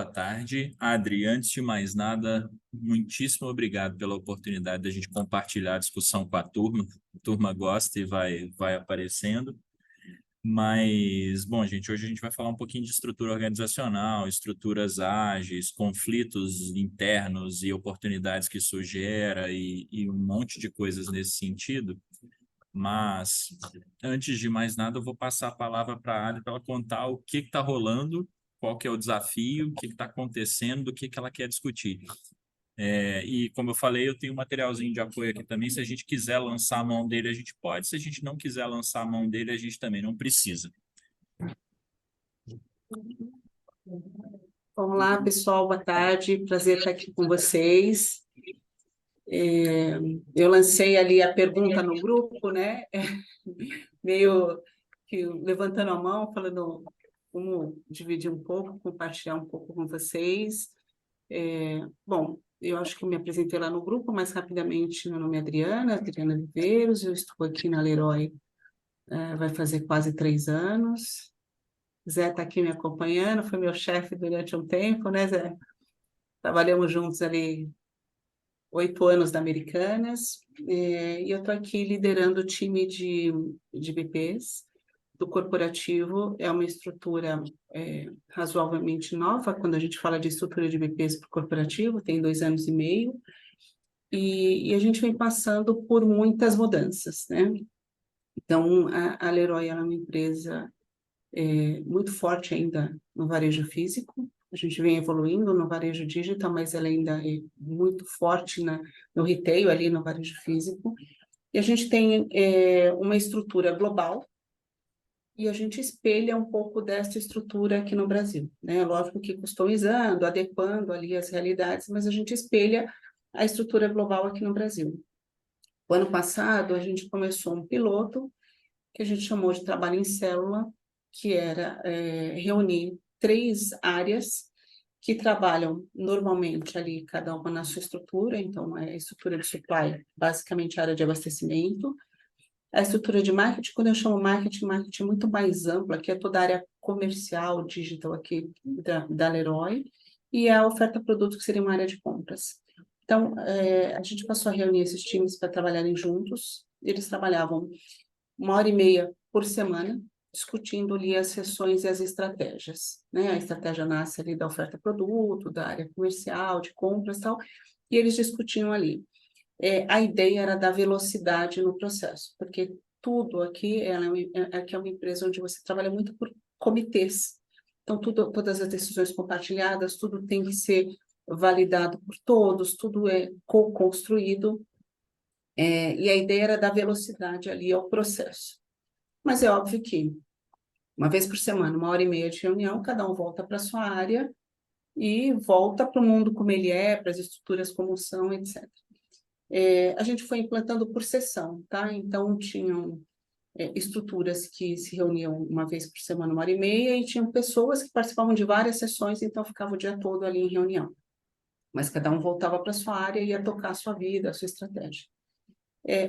boa tarde. Adri, antes de mais nada, muitíssimo obrigado pela oportunidade de a gente compartilhar a discussão com a turma. A turma gosta e vai aparecendo. Mas, bom, gente, hoje a gente vai falar um pouquinho de estrutura organizacional, estruturas ágeis, conflitos internos e oportunidades que isso gera e um monte de coisas nesse sentido. Mas, antes de mais nada, eu vou passar a palavra para a Adri para ela contar o que está rolando, qual que é o desafio, o que está acontecendo, do que ela quer discutir. E, como eu falei, eu tenho um materialzinho de apoio aqui também. Se a gente quiser lançar a mão dele, a gente pode. Se a gente não quiser lançar a mão dele, a gente também não precisa. Olá, pessoal, boa tarde. Prazer estar aqui com vocês. Eu lancei ali a pergunta no grupo, né? Meio que levantando a mão, falando como dividir um pouco, compartilhar um pouco com vocês. Bom, eu acho que eu me apresentei lá no grupo, mas rapidamente, meu nome é Adriana Viveiros, eu estou aqui na Leroy, vai fazer quase 3 anos. Zé está aqui me acompanhando, foi meu chefe durante um tempo, né, Zé? Trabalhamos juntos ali 8 anos da Americanas, e eu estou aqui liderando o time de BPs do corporativo. É uma estrutura razoavelmente nova, quando a gente fala de estrutura de BPs para o corporativo, tem 2 anos e meio, e a gente vem passando por muitas mudanças, né? Então, a Leroy é uma empresa muito forte ainda no varejo físico. A gente vem evoluindo no varejo digital, mas ela ainda é muito forte no retail, ali no varejo físico. E a gente tem uma estrutura global e a gente espelha um pouco dessa estrutura aqui no Brasil, né? Lógico que customizando, adequando ali as realidades, mas a gente espelha a estrutura global aqui no Brasil. O ano passado, a gente começou um piloto que a gente chamou de trabalho em célula, que era reunir 3 áreas que trabalham normalmente ali, cada uma na sua estrutura. Então, a estrutura de supply, basicamente a área de abastecimento. A estrutura de marketing, quando eu chamo marketing é muito mais ampla, que é toda a área comercial, digital aqui da Leroy, e a oferta produto, que seria uma área de compras. Então, a gente passou a reunir esses times para trabalharem juntos. Eles trabalhavam 1h30 por semana, discutindo ali as sessões e as estratégias, né? A estratégia nasce ali da oferta produto, da área comercial, de compras e tal, e eles discutiam ali. A ideia era dar velocidade no processo, porque tudo aqui, aqui é uma empresa onde você trabalha muito por comitês. Então, todas as decisões compartilhadas, tudo tem que ser validado por todos, tudo é co-construído, e a ideia era dar velocidade ali ao processo. Mas é óbvio que, uma vez por semana, 1h30 de reunião, cada um volta para a sua área e volta para o mundo como ele é, para as estruturas como são, etc. A gente foi implantando por sessão, tá? Então, tinham estruturas que se reuniam uma vez por semana, 1h30, e tinham pessoas que participavam de várias sessões, então ficava o dia todo ali em reunião. Mas cada um voltava para a sua área e ia tocar a sua vida, a sua estratégia.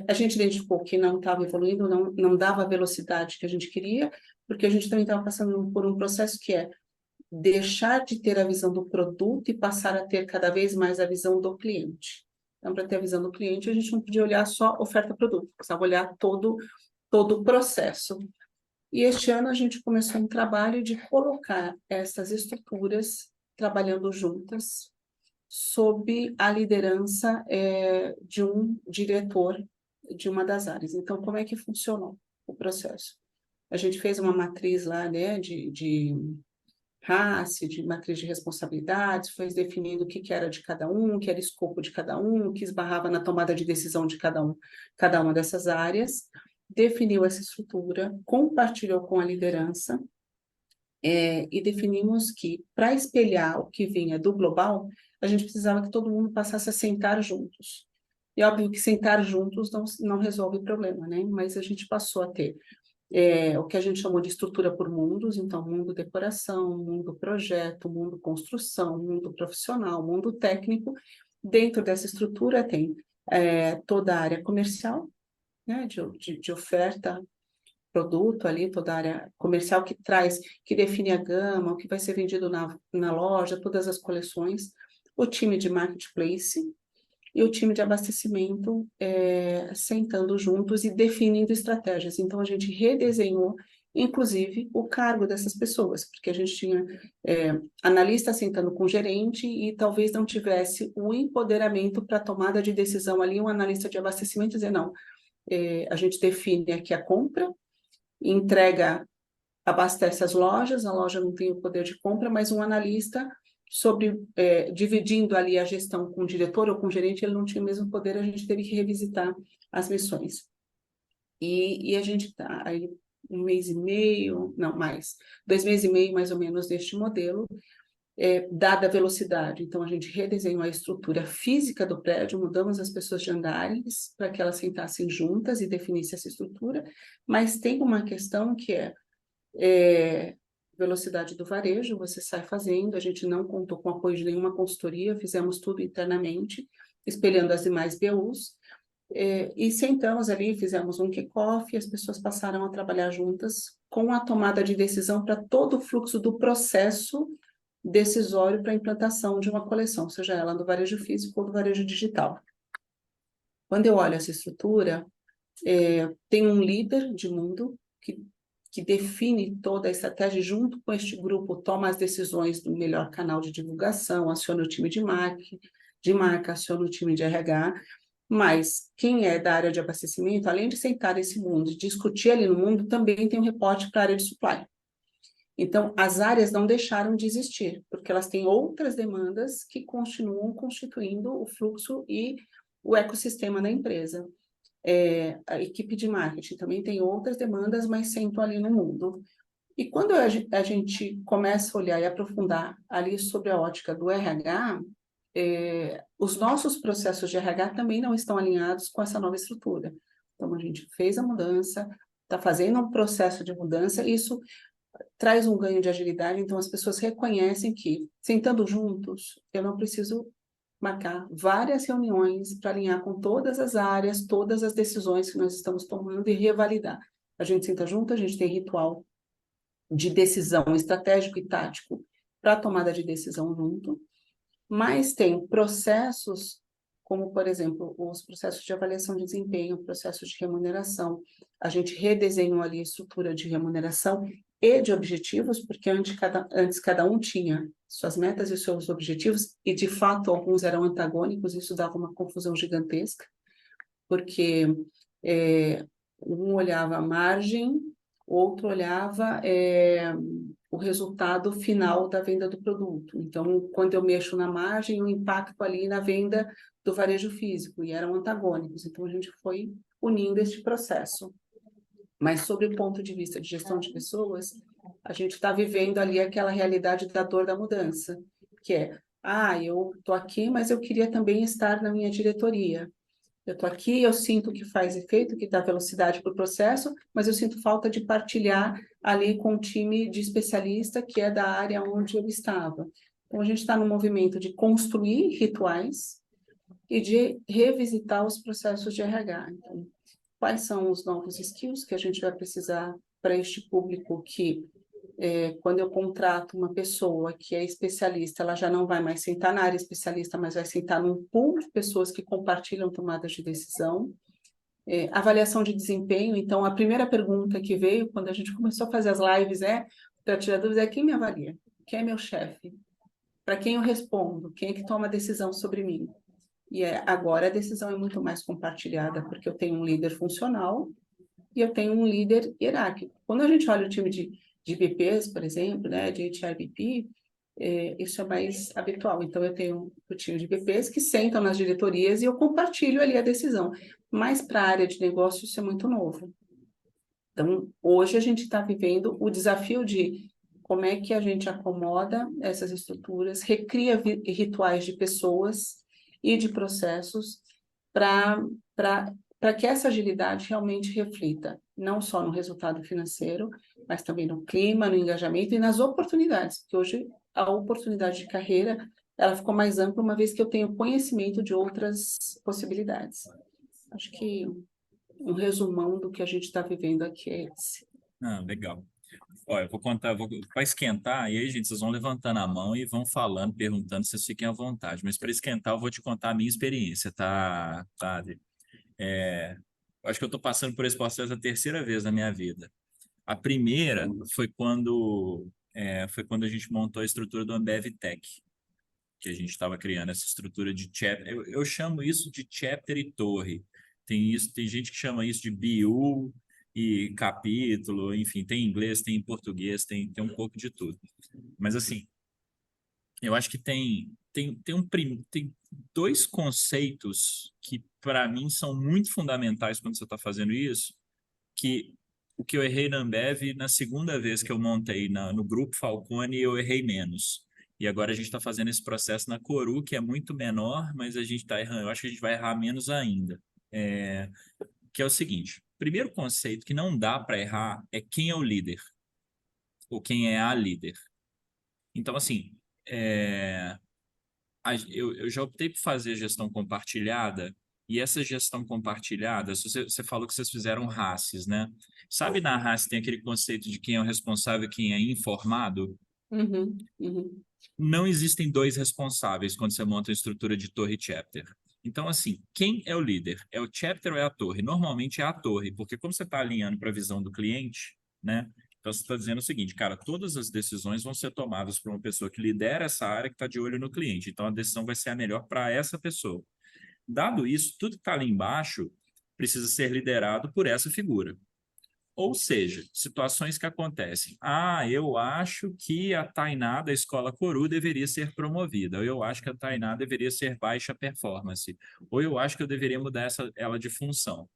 A gente identificou que não estava evoluindo, não dava a velocidade que a gente queria, porque a gente também estava passando por um processo que é deixar de ter a visão do produto e passar a ter cada vez mais a visão do cliente. Então, para ter a visão do cliente, a gente não podia olhar só oferta-produto, precisava olhar todo o processo. E este ano a gente começou um trabalho de colocar essas estruturas trabalhando juntas, sob a liderança de um diretor de uma das áreas. Então, como é que funcionou o processo? A gente fez uma matriz lá, né, de RACE, de matriz de responsabilidades, foi definindo o que era de cada um, o que era escopo de cada um, o que esbarrava na tomada de decisão de cada uma dessas áreas, definiu essa estrutura, compartilhou com a liderança, e definimos que, para espelhar o que vinha do global, a gente precisava que todo mundo passasse a sentar juntos. E óbvio que sentar juntos não resolve o problema, né? Mas a gente passou a ter o que a gente chamou de estrutura por mundos, então mundo decoração, mundo projeto, mundo construção, mundo profissional, mundo técnico. Dentro dessa estrutura tem toda a área comercial, né, de oferta produto ali, toda a área comercial que traz, que define a gama, o que vai ser vendido na loja, todas as coleções, o time de marketplace e o time de abastecimento sentando juntos e definindo estratégias. Então, a gente redesenhou, inclusive, o cargo dessas pessoas, porque a gente tinha analista sentando com gerente e talvez não tivesse o empoderamento para tomada de decisão ali, um analista de abastecimento dizer, não, a gente define aqui a compra, entrega, abastece as lojas, a loja não tem o poder de compra, mas um analista dividindo ali a gestão com o diretor ou com o gerente, ele não tinha o mesmo poder, a gente teve que revisitar as missões. E a gente está aí 1 mês e meio, não mais, 2 meses e meio mais ou menos deste modelo, dada a velocidade. Então, a gente redesenhou a estrutura física do prédio, mudamos as pessoas de andares para que elas sentassem juntas e definissem essa estrutura, mas tem uma questão que velocidade do varejo, você sai fazendo, a gente não contou com apoio de nenhuma consultoria, fizemos tudo internamente, espelhando as demais BUs, e sentamos ali, fizemos um kick-off, e as pessoas passaram a trabalhar juntas com a tomada de decisão para todo o fluxo do processo decisório para a implantação de uma coleção, seja ela do varejo físico ou do varejo digital. Quando eu olho essa estrutura, tem um líder de mundo que define toda a estratégia junto com este grupo, toma as decisões do melhor canal de divulgação, aciona o time de marca, aciona o time de RH, mas quem é da área de abastecimento, além de sentar nesse mundo e discutir ali no mundo, também tem um reporte para a área de supply. Então, as áreas não deixaram de existir, porque elas têm outras demandas que continuam constituindo o fluxo e o ecossistema da empresa. A equipe de marketing também tem outras demandas, mas sentam ali no mundo. E quando a gente começa a olhar e aprofundar ali sobre a ótica do RH, os nossos processos de RH também não estão alinhados com essa nova estrutura. Então, a gente fez a mudança, está fazendo um processo de mudança, e isso traz um ganho de agilidade, então as pessoas reconhecem que, sentando juntos, eu não preciso marcar várias reuniões para alinhar com todas as áreas, todas as decisões que nós estamos tomando e revalidar. A gente senta junto, a gente tem ritual de decisão estratégico e tático para a tomada de decisão junto, mas tem processos como, por exemplo, os processos de avaliação de desempenho, processos de remuneração. A gente redesenhou ali a estrutura de remuneração e de objetivos, porque antes cada um tinha suas metas e seus objetivos, e de fato alguns eram antagônicos, isso dava uma confusão gigantesca, porque um olhava a margem, outro olhava o resultado final da venda do produto. Então, quando eu mexo na margem, o impacto ali na venda do varejo físico, e eram antagônicos. Então, a gente foi unindo este processo. Mas, sobre o ponto de vista de gestão de pessoas, a gente está vivendo ali aquela realidade da dor da mudança, que é, eu estou aqui, mas eu queria também estar na minha diretoria. Eu estou aqui, eu sinto que faz efeito, que dá velocidade para o processo, mas eu sinto falta de partilhar ali com o time de especialista que é da área onde eu estava. Então, a gente está no movimento de construir rituais e de revisitar os processos de RH. Então, quais são os novos skills que a gente vai precisar para este público que, quando eu contrato uma pessoa que é especialista, ela já não vai mais sentar na área especialista, mas vai sentar num pool de pessoas que compartilham tomadas de decisão. Avaliação de desempenho. Então, a primeira pergunta que veio quando a gente começou a fazer as lives para tirar dúvidas, quem me avalia? Quem é meu chefe? Para quem eu respondo? Quem é que toma a decisão sobre mim? E agora a decisão é muito mais compartilhada, porque eu tenho um líder funcional e eu tenho um líder hierárquico. Quando a gente olha o time de BPs, por exemplo, né, de HRBP, isso é mais habitual. Então, eu tenho o time de BPs que sentam nas diretorias e eu compartilho ali a decisão. Mas para a área de negócio, isso é muito novo. Então, hoje a gente está vivendo o desafio de como é que a gente acomoda essas estruturas, recria rituais de pessoas e de processos para que essa agilidade realmente reflita, não só no resultado financeiro, mas também no clima, no engajamento e nas oportunidades, porque hoje a oportunidade de carreira ela ficou mais ampla, uma vez que eu tenho conhecimento de outras possibilidades. Acho que um resumão do que a gente está vivendo aqui é esse. Ah, legal. Olha, eu vou contar, para esquentar, e aí, gente, vocês vão levantando a mão e vão falando, perguntando, vocês fiquem à vontade. Mas para esquentar, eu vou te contar a minha experiência, tá, Adri? É, acho que eu estou passando por esse processo a terceira vez na minha vida. A primeira foi quando a gente montou a estrutura do Ambev Tech, que a gente estava criando essa estrutura de chapter. Eu chamo isso de chapter e torre. Tem gente que chama isso de BU e capítulo, enfim, tem em inglês, tem em português, tem um pouco de tudo. Mas assim, eu acho que tem dois conceitos que para mim são muito fundamentais quando você está fazendo isso, que o que eu errei na Ambev, na segunda vez que eu montei no Grupo Falcone, eu errei menos. E agora a gente está fazendo esse processo na Coru, que é muito menor, mas a gente está errando. Eu acho que a gente vai errar menos ainda. Que é o seguinte: primeiro conceito que não dá para errar é quem é o líder, ou quem é a líder. Então, assim, eu já optei por fazer gestão compartilhada, e essa gestão compartilhada, você falou que vocês fizeram RACs, né? Sabe, na RAC tem aquele conceito de quem é o responsável e quem é informado? Uhum, uhum. Não existem dois responsáveis quando você monta uma estrutura de torre chapter. Então, assim, quem é o líder? É o chapter ou é a torre? Normalmente é a torre, porque como você está alinhando para a visão do cliente, né? Então, você está dizendo o seguinte, cara, todas as decisões vão ser tomadas por uma pessoa que lidera essa área, que está de olho no cliente. Então, a decisão vai ser a melhor para essa pessoa. Dado isso, tudo que está ali embaixo precisa ser liderado por essa figura. Ou seja, situações que acontecem. Ah, eu acho que a Tainá da Escola Coru deveria ser promovida. Ou eu acho que a Tainá deveria ser baixa performance. Ou eu acho que eu deveria mudar ela de função.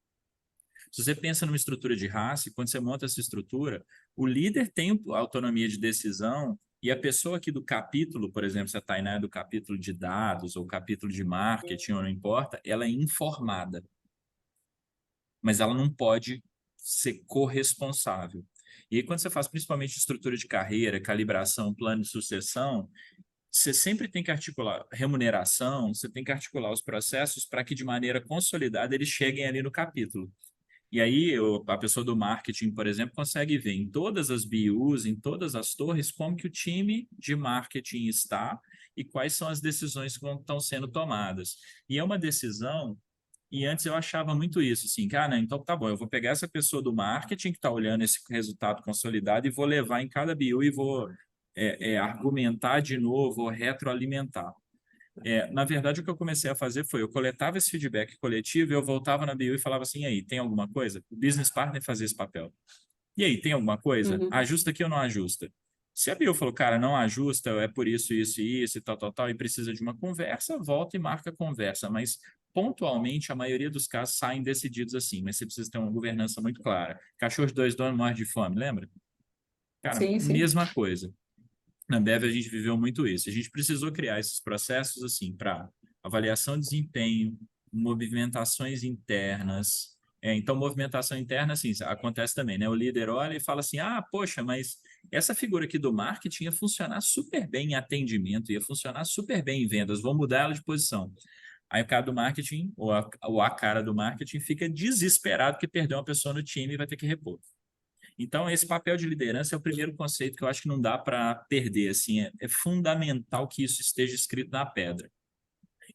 Se você pensa numa estrutura de raça, quando você monta essa estrutura, o líder tem autonomia de decisão e a pessoa aqui do capítulo, por exemplo, se a Tainá é do capítulo de dados ou capítulo de marketing, ou não importa, ela é informada, mas ela não pode ser corresponsável. E aí, quando você faz principalmente estrutura de carreira, calibração, plano de sucessão, você sempre tem que articular remuneração, você tem que articular os processos para que, de maneira consolidada, eles cheguem ali no capítulo. E aí, a pessoa do marketing, por exemplo, consegue ver em todas as BUs, em todas as torres, como que o time de marketing está e quais são as decisões que estão sendo tomadas. E é uma decisão, e antes eu achava muito isso, assim, cara, então tá bom, eu vou pegar essa pessoa do marketing que está olhando esse resultado consolidado e vou levar em cada BU e vou argumentar de novo, ou retroalimentar. Na verdade, o que eu comecei a fazer foi, eu coletava esse feedback coletivo e eu voltava na BU e falava assim, e aí, tem alguma coisa? O business partner fazia esse papel. E aí, tem alguma coisa? Uhum. Ajusta aqui ou não ajusta? Se a BU falou, cara, não ajusta, é por isso, isso e isso, e tal, e precisa de uma conversa, volta e marca a conversa. Mas, pontualmente, a maioria dos casos saem decididos assim, mas você precisa ter uma governança muito clara. Cachorro de dois donos morre de fome, lembra? Cara, Sim, sim. mesma coisa. Na Bev a gente viveu muito isso. A gente precisou criar esses processos assim para avaliação de desempenho, movimentações internas. Então, movimentação interna, assim, acontece também, né? O líder olha e fala assim: ah, poxa, mas essa figura aqui do marketing ia funcionar super bem em atendimento, ia funcionar super bem em vendas, vou mudar ela de posição. Aí o cara do marketing, ou a cara do marketing, fica desesperado que perdeu uma pessoa no time e vai ter que repor. Então, esse papel de liderança é o primeiro conceito que eu acho que não dá para perder. Assim, é fundamental que isso esteja escrito na pedra.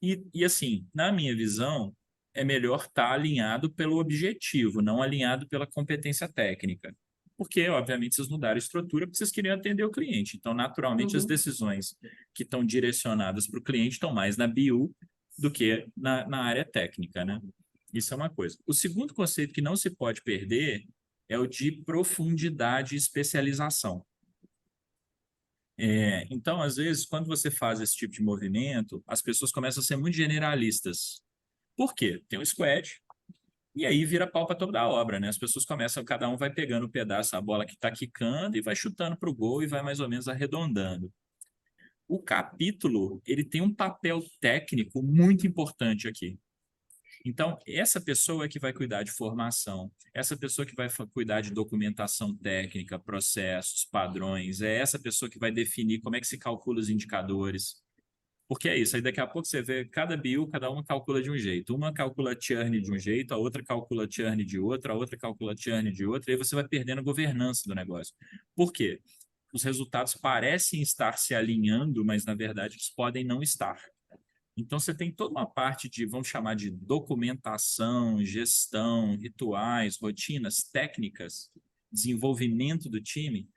E, assim, na minha visão, é melhor estar alinhado pelo objetivo, não alinhado pela competência técnica. Porque, obviamente, vocês mudaram a estrutura porque vocês queriam atender o cliente. Então, naturalmente, as Uhum. decisões que estão direcionadas para o cliente estão mais na BU do que na área técnica, né? Isso é uma coisa. O segundo conceito que não se pode perder é o de profundidade e especialização. Então, às vezes, quando você faz esse tipo de movimento, as pessoas começam a ser muito generalistas. Por quê? Tem um squad, e aí vira pau para toda a obra, né? As pessoas começam, cada um vai pegando um pedaço, a bola que está quicando, e vai chutando para o gol e vai mais ou menos arredondando. O capítulo, ele tem um papel técnico muito importante aqui. Então, essa pessoa é que vai cuidar de formação, essa pessoa que vai cuidar de documentação técnica, processos, padrões, é essa pessoa que vai definir como é que se calcula os indicadores. Porque é isso, aí daqui a pouco você vê cada BU, cada uma calcula de um jeito. Uma calcula churn de um jeito, a outra calcula churn de outra, a outra calcula churn de outra, e aí você vai perdendo a governança do negócio. Por quê? Os resultados parecem estar se alinhando, mas na verdade eles podem não estar. Então você tem toda uma parte de, vamos chamar de documentação, gestão, rituais, rotinas, técnicas, desenvolvimento do time,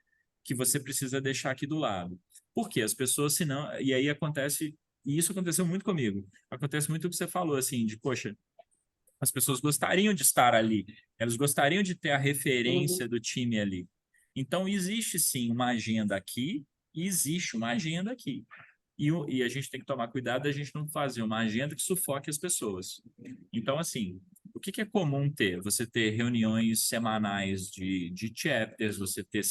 que você precisa deixar aqui do lado. Porque as pessoas, senão, e aí acontece, e isso aconteceu muito comigo. Acontece muito o que você falou, assim, de, poxa, as pessoas gostariam de estar ali, elas gostariam de ter a Uhum, referência do time ali. Então, existe sim uma agenda aqui e existe uma agenda aqui. E a gente tem que tomar cuidado da gente não fazer uma agenda que sufoque as pessoas. Então, assim, o que é comum ter? Você ter reuniões semanais de chapters, você ter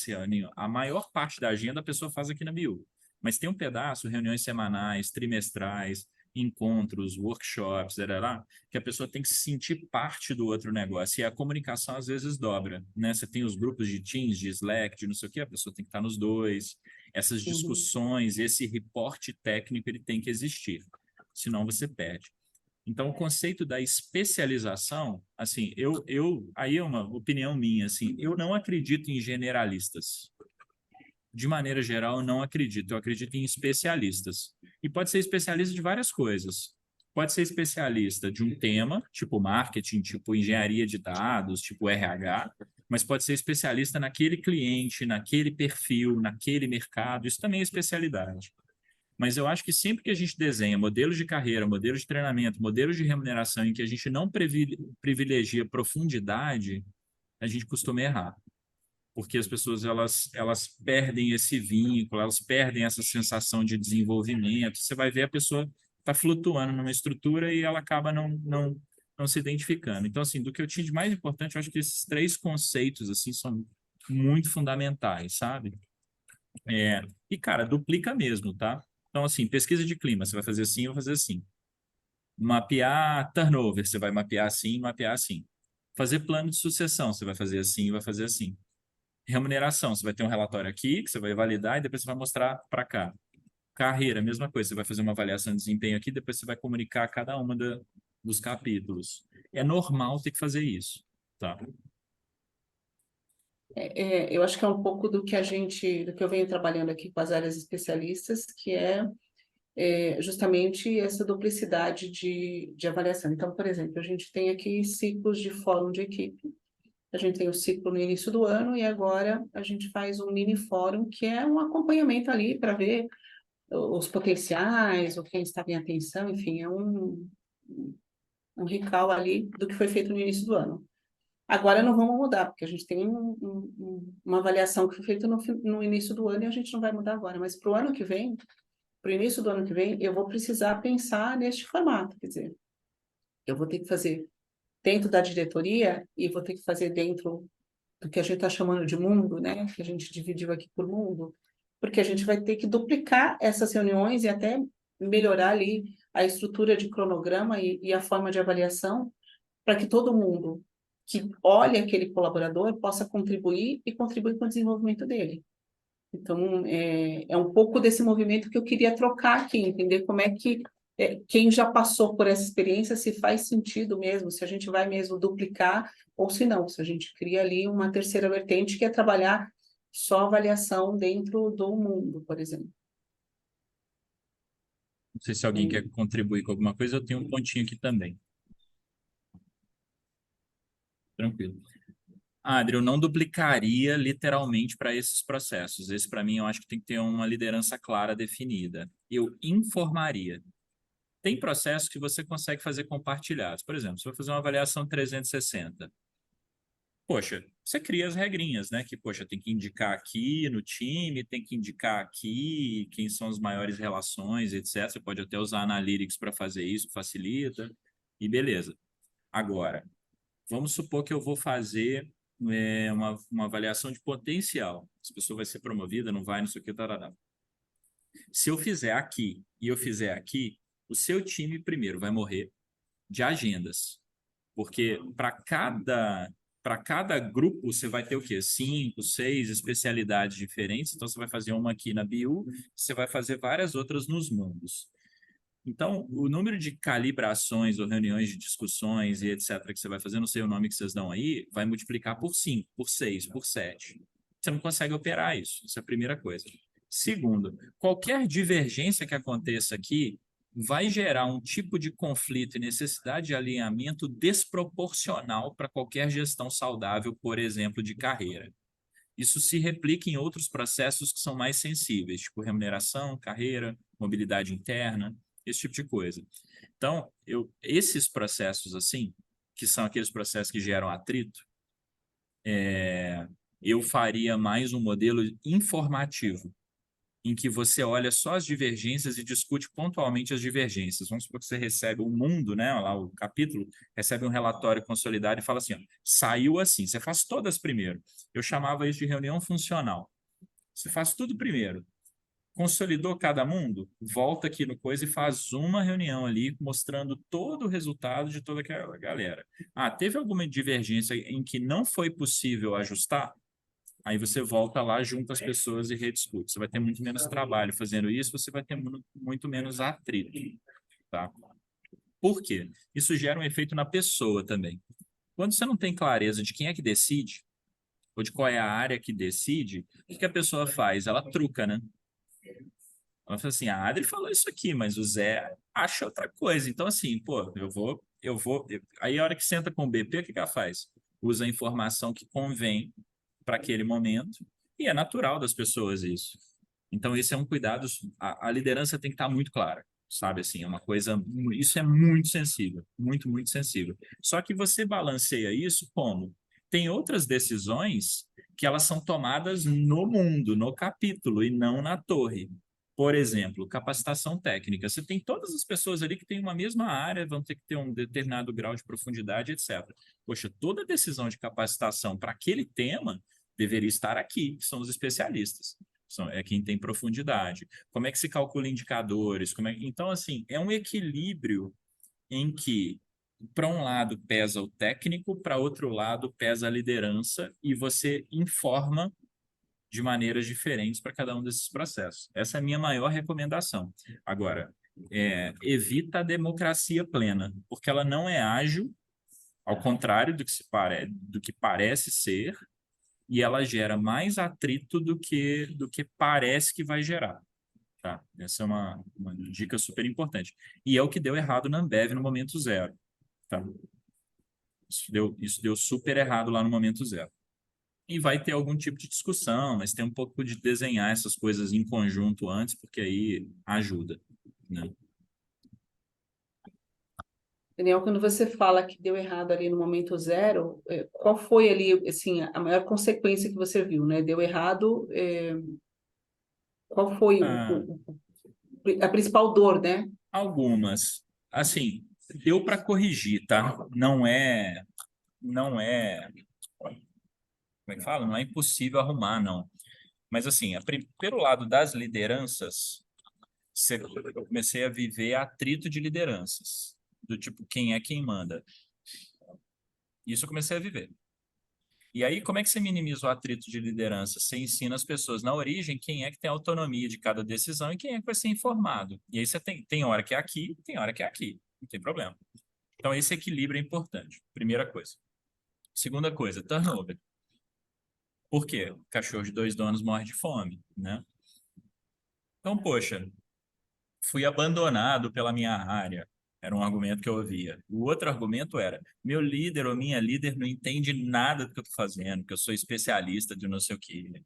a maior parte da agenda a pessoa faz aqui na BU. Mas tem um pedaço, reuniões semanais, trimestrais, encontros, workshops, lá, que a pessoa tem que se sentir parte do outro negócio. E a comunicação às vezes dobra, né? Você tem os grupos de Teams, de Slack, de não sei o quê, a pessoa tem que estar nos dois. Essas uhum. discussões, esse reporte técnico, ele tem que existir, senão você perde. Então, o conceito da especialização, assim, aí é uma opinião minha, assim, eu não acredito em generalistas. De maneira geral, eu não acredito. Eu acredito em especialistas. E pode ser especialista de várias coisas. Pode ser especialista de um tema, tipo marketing, tipo engenharia de dados, tipo RH, mas pode ser especialista naquele cliente, naquele perfil, naquele mercado. Isso também é especialidade. Mas eu acho que sempre que a gente desenha modelos de carreira, modelos de treinamento, modelos de remuneração em que a gente não privilegia profundidade, a gente costuma errar, porque as pessoas elas perdem esse vínculo, elas perdem essa sensação de desenvolvimento. Você vai ver a pessoa está flutuando numa estrutura e ela acaba não se identificando. Então, assim, do que eu tinha de mais importante, eu acho que esses três conceitos assim são muito fundamentais, sabe? E, cara, duplica mesmo, tá? Então, assim, pesquisa de clima, você vai fazer assim, eu vou fazer assim. Mapear turnover, você vai mapear assim, mapear assim. Fazer plano de sucessão, você vai fazer assim, vai fazer assim. Remuneração, você vai ter um relatório aqui que você vai validar e depois você vai mostrar para cá. Carreira, mesma coisa, você vai fazer uma avaliação de desempenho aqui, depois você vai comunicar cada uma dos capítulos. É normal ter que fazer isso, tá? Eu acho que é um pouco do que eu venho trabalhando aqui com as áreas especialistas, que é justamente essa duplicidade de avaliação. Então, por exemplo, a gente tem aqui ciclos de fórum de equipe. A gente tem o ciclo no início do ano e agora a gente faz um mini fórum, que é um acompanhamento ali para ver os potenciais, ou quem estava em atenção, enfim, é um recall ali do que foi feito no início do ano. Agora não vamos mudar, porque a gente tem uma avaliação que foi feita no início do ano e a gente não vai mudar agora, mas para o ano que vem, para o início do ano que vem, eu vou precisar pensar neste formato, quer dizer, eu vou ter que fazer dentro da diretoria e vou ter que fazer dentro do que a gente está chamando de mundo, né? Que a gente dividiu aqui por mundo, porque a gente vai ter que duplicar essas reuniões e até melhorar ali a estrutura de cronograma e a forma de avaliação para que todo mundo que olhe aquele colaborador possa contribuir e contribuir com o desenvolvimento dele. Então, é um pouco desse movimento que eu queria trocar aqui, entender como é que quem já passou por essa experiência, se faz sentido mesmo, se a gente vai mesmo duplicar ou se não, se a gente cria ali uma terceira vertente que é trabalhar só avaliação dentro do mundo, por exemplo. Não sei se alguém quer contribuir com alguma coisa, eu tenho um pontinho aqui também. Tranquilo. Adri, eu não duplicaria literalmente para esses processos. Esse, para mim, eu acho que tem que ter uma liderança clara, definida. Eu informaria. Tem processos que você consegue fazer compartilhados. Por exemplo, se você vai fazer uma avaliação 360, poxa, você cria as regrinhas, né? Que, poxa, tem que indicar aqui no time, tem que indicar aqui quem são as maiores relações, etc. Você pode até usar Analytics para fazer isso, facilita, e beleza. Agora, vamos supor que eu vou fazer uma avaliação de potencial. Se a pessoa vai ser promovida, não vai, não sei o que, tarará. Se eu fizer aqui e eu fizer aqui, o seu time primeiro vai morrer de agendas. Porque para cada grupo você vai ter o quê? 5, 6 especialidades diferentes. Então você vai fazer uma aqui na BU, você vai fazer várias outras nos mundos. Então, o número de calibrações ou reuniões de discussões e etc. que você vai fazer, não sei o nome que vocês dão aí, vai multiplicar por 5, por 6, por 7. Você não consegue operar isso. Isso é a primeira coisa. Segundo, qualquer divergência que aconteça aqui vai gerar um tipo de conflito e necessidade de alinhamento desproporcional para qualquer gestão saudável, por exemplo, de carreira. Isso se replica em outros processos que são mais sensíveis, tipo remuneração, carreira, mobilidade interna, esse tipo de coisa. Então, esses processos assim, que são aqueles processos que geram atrito, eu faria mais um modelo informativo, em que você olha só as divergências e discute pontualmente as divergências. Vamos supor que você recebe o mundo, né, lá o capítulo, recebe um relatório consolidado e fala assim, ó, saiu assim, você faz todas primeiro. Eu chamava isso de reunião funcional. Você faz tudo primeiro. Consolidou cada mundo, volta aqui no coisa e faz uma reunião ali mostrando todo o resultado de toda aquela galera. Ah, teve alguma divergência em que não foi possível ajustar? Aí você volta lá, junta as pessoas e rediscute. Você vai ter muito menos trabalho fazendo isso, você vai ter muito menos atrito, tá? Por quê? Isso gera um efeito na pessoa também. Quando você não tem clareza de quem é que decide, ou de qual é a área que decide, o que a pessoa faz? Ela truca, né? Ela fala assim, a Adri falou isso aqui, mas o Zé acha outra coisa. Então, assim, pô, Aí a hora que senta com o BP, o que ela faz? Usa a informação que convém para aquele momento, e é natural das pessoas isso. Então, esse é um cuidado, a liderança tem que estar muito clara, sabe? Assim, é uma coisa, isso é muito sensível, muito, muito sensível. Só que você balanceia isso como? Tem outras decisões que elas são tomadas no mundo, no capítulo, e não na torre. Por exemplo, capacitação técnica. Você tem todas as pessoas ali que têm uma mesma área, vão ter que ter um determinado grau de profundidade, etc. Poxa, toda decisão de capacitação para aquele tema deveria estar aqui, que são os especialistas. É quem tem profundidade. Como é que se calcula indicadores? Então, assim, é um equilíbrio em que, para um lado, pesa o técnico, para outro lado, pesa a liderança, e você informa de maneiras diferentes para cada um desses processos. Essa é a minha maior recomendação. Agora, evita a democracia plena, porque ela não é ágil, ao contrário do que parece ser, e ela gera mais atrito do que parece que vai gerar. Tá? Essa é uma dica super importante. E é o que deu errado na Ambev no momento zero. Tá? Isso deu super errado lá no momento zero. E vai ter algum tipo de discussão, mas tem um pouco de desenhar essas coisas em conjunto antes, porque aí ajuda, né? Daniel, quando você fala que deu errado ali no momento zero, qual foi ali, assim, a maior consequência que você viu, né? Deu errado, qual foi Ah, a principal dor, né? algumas. Assim, deu para corrigir, tá? Não é, como é que fala? Não é impossível arrumar, não. Mas assim, pelo lado das lideranças, eu comecei a viver atrito de lideranças, do tipo, quem é quem manda. Isso eu comecei a viver. E aí, como é que você minimiza o atrito de liderança? Você ensina as pessoas na origem quem é que tem autonomia de cada decisão e quem é que vai ser informado. E aí você tem hora que é aqui, tem hora que é aqui. Não tem problema. Então, esse equilíbrio é importante. Primeira coisa. Segunda coisa, turnover. Por quê? Cachorro de 2 donos morre de fome, né? Então, poxa, fui abandonado pela minha área. Era um argumento que eu ouvia. O outro argumento era: meu líder ou minha líder não entende nada do que eu estou fazendo, que eu sou especialista de não sei o quê.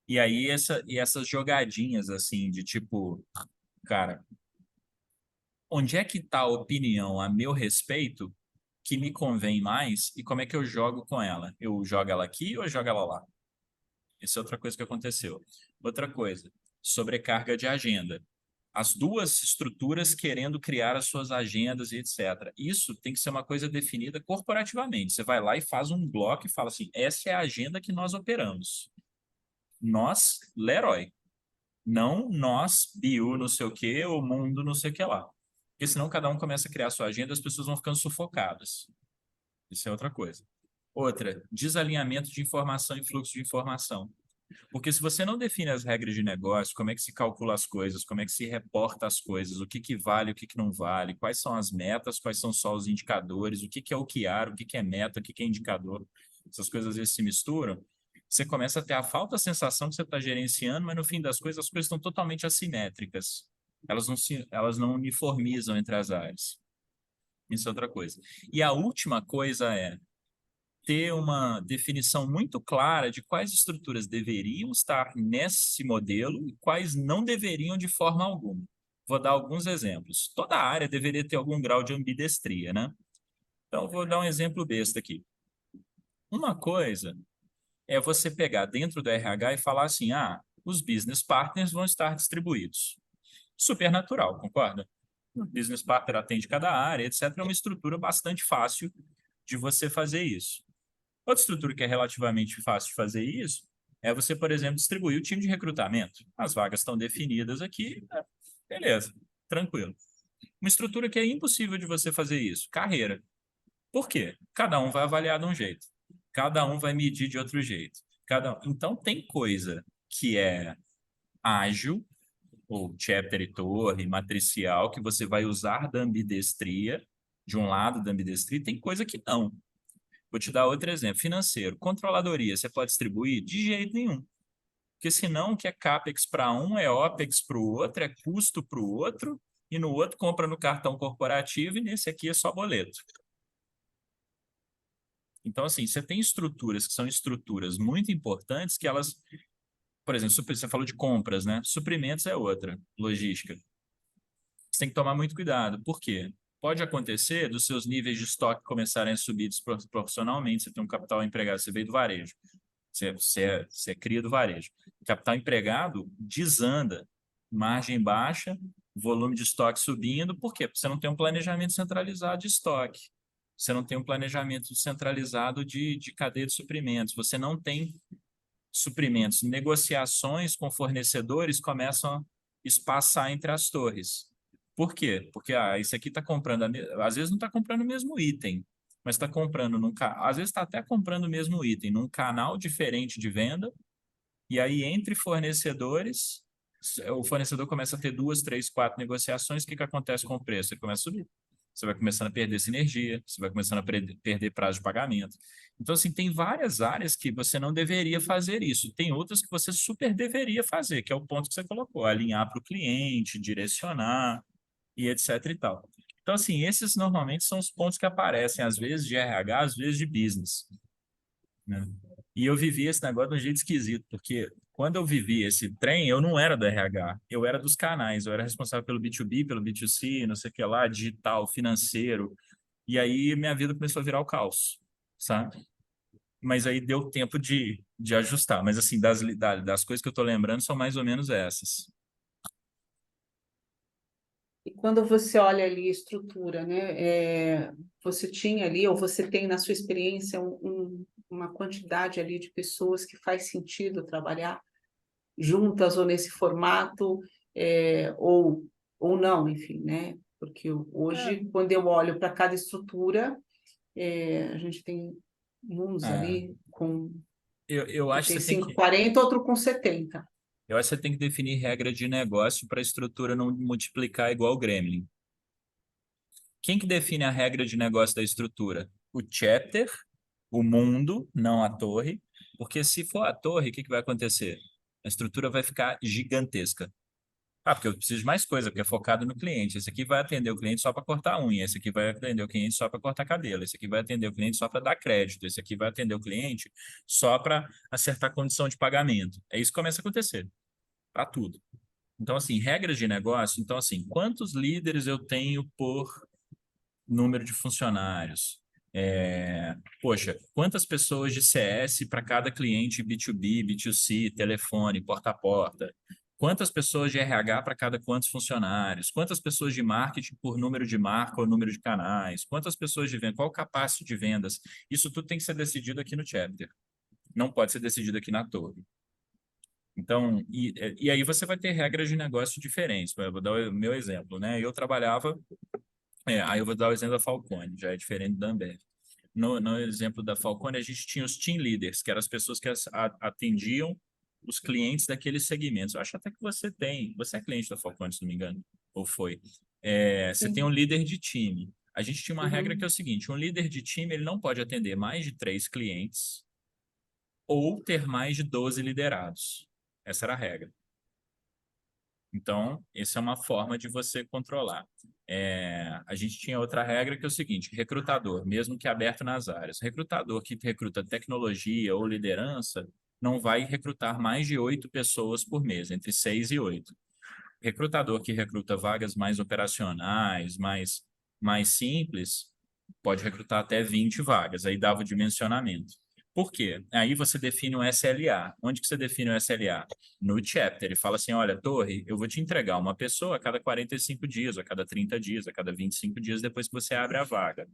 E aí, essas jogadinhas assim, de tipo, cara, onde é que está a opinião a meu respeito que me convém mais e como é que eu jogo com ela? Eu jogo ela aqui ou eu jogo ela lá? Essa é outra coisa que aconteceu. Outra coisa, sobrecarga de agenda. As duas estruturas querendo criar as suas agendas e etc. Isso tem que ser uma coisa definida corporativamente. Você vai lá e faz um bloco e fala assim: essa é a agenda que nós operamos. Nós, Leroy. Não nós, bio, não sei o quê, ou mundo, não sei o que lá. Porque senão cada um começa a criar a sua agenda, as pessoas vão ficando sufocadas. Isso é outra coisa. Outra, desalinhamento de informação e fluxo de informação. Porque se você não define as regras de negócio, como é que se calcula as coisas, como é que se reporta as coisas, o que que vale, o que que não vale, quais são as metas, quais são só os indicadores, o que que é OKR, o que que é meta, o que que é indicador, essas coisas às vezes se misturam, você começa a ter a falsa sensação que você está gerenciando, mas no fim das coisas, as coisas estão totalmente assimétricas. Elas não uniformizam entre as áreas. Isso é outra coisa. E a última coisa é ter uma definição muito clara de quais estruturas deveriam estar nesse modelo e quais não deveriam de forma alguma. Vou dar alguns exemplos. Toda área deveria ter algum grau de ambidestria, né? Então, vou dar um exemplo besta aqui. Uma coisa é você pegar dentro do RH e falar assim, os business partners vão estar distribuídos. Super natural, concorda? O business partner atende cada área, etc. É uma estrutura bastante fácil de você fazer isso. Outra estrutura que é relativamente fácil de fazer isso é você, por exemplo, distribuir o time de recrutamento. As vagas estão definidas aqui, beleza, tranquilo. Uma estrutura que é impossível de você fazer isso, carreira. Por quê? Cada um vai avaliar de um jeito, cada um vai medir de outro jeito. Então, tem coisa que é ágil, ou chapter e torre, matricial, que você vai usar da ambidestria, de um lado da ambidestria, e tem coisa que não. Vou te dar outro exemplo. Financeiro. Controladoria, você pode distribuir? De jeito nenhum. Porque senão o que é CAPEX para um é OPEX para o outro, é custo para o outro, e no outro compra no cartão corporativo, e nesse aqui é só boleto. Então, assim, você tem estruturas que são estruturas muito importantes que elas, por exemplo, você falou de compras, né? Suprimentos é outra, logística. Você tem que tomar muito cuidado. Por quê? Pode acontecer dos seus níveis de estoque começarem a subir desproporcionalmente. Você tem um capital empregado, você veio do varejo, você cria do varejo. Capital empregado desanda, margem baixa, volume de estoque subindo. Por quê? Porque você não tem um planejamento centralizado de estoque. Você não tem um planejamento centralizado de cadeia de suprimentos. Você não tem suprimentos. Negociações com fornecedores começam a espaçar entre as torres. Por quê? Porque esse aqui está comprando, às vezes não está comprando o mesmo item, mas está comprando às vezes está até comprando o mesmo item num canal diferente de venda, e aí entre fornecedores, o fornecedor começa a ter duas, três, quatro negociações, o que que acontece com o preço? Ele começa a subir. Você vai começando a perder sinergia, você vai começando a perder prazo de pagamento. Então, assim, tem várias áreas que você não deveria fazer isso. Tem outras que você super deveria fazer, que é o ponto que você colocou, alinhar para o cliente, direcionar e etc e tal. Então, assim, esses normalmente são os pontos que aparecem, às vezes de RH, às vezes de business, né? E eu vivi esse negócio de um jeito esquisito, porque quando eu vivi esse trem, eu não era do RH, eu era dos canais, eu era responsável pelo B2B, pelo B2C, não sei o que lá, digital, financeiro, e aí minha vida começou a virar o caos, sabe? Mas aí deu tempo de ajustar, mas assim, das coisas que eu tô lembrando são mais ou menos essas. E quando você olha ali a estrutura, né, você tinha ali, ou você tem na sua experiência, uma quantidade ali de pessoas que faz sentido trabalhar juntas ou nesse formato, ou, não, enfim, né? Porque É, hoje, quando eu olho para cada estrutura, a gente tem uns é, ali com eu que acho que tem você tem 5,40, outro com 70. eu acho que você tem que definir regra de negócio para a estrutura não multiplicar igual o Gremlin. Quem que define a regra de negócio da estrutura? O chapter, o mundo, não a torre. Porque se for a torre, o que que vai acontecer? A estrutura vai ficar gigantesca. Porque eu preciso de mais coisa, porque é focado no cliente. Esse aqui vai atender o cliente só para cortar unha, esse aqui vai atender o cliente só para cortar cabelo, esse aqui vai atender o cliente só para dar crédito, esse aqui vai atender o cliente só para acertar a condição de pagamento. É isso que começa a acontecer, para tudo. Então, assim, regras de negócio. Então, assim, quantos líderes eu tenho por número de funcionários? Poxa, quantas pessoas de CS para cada cliente B2B, B2C, telefone, porta a porta? Quantas pessoas de RH para cada quantos funcionários? Quantas pessoas de marketing por número de marca ou número de canais? Quantas pessoas de venda? Qual o capacity de vendas? Isso tudo tem que ser decidido aqui no chapter. Não pode ser decidido aqui na torre. Então, e aí você vai ter regras de negócio diferentes. Eu vou dar o meu exemplo, né? Eu trabalhava, aí eu vou dar o exemplo da Falcone, já é diferente da Ambev. No exemplo da Falcone, a gente tinha os team leaders, que eram as pessoas que atendiam os clientes daqueles segmentos. Eu acho até que você é cliente da Falcone, se não me engano, ou foi. Você tem um Sim. líder de time. A gente tinha uma regra que é Uhum. o seguinte, um líder de time ele não pode atender mais de 3 clientes ou ter mais de 12 liderados. Essa era a regra. Então, essa é uma forma de você controlar. A gente tinha outra regra que é o seguinte, recrutador, mesmo que aberto nas áreas, recrutador que recruta tecnologia ou liderança, não vai recrutar mais de 8 pessoas por mês, entre 6 e 8. Recrutador que recruta vagas mais operacionais, mais simples, pode recrutar até 20 vagas, aí dava o dimensionamento. Por quê? Aí você define o SLA. Onde que você define o SLA? No chapter. Ele fala assim, olha, Torre, eu vou te entregar uma pessoa a cada 45 dias, a cada 30 dias, a cada 25 dias, depois que você abre a vaga.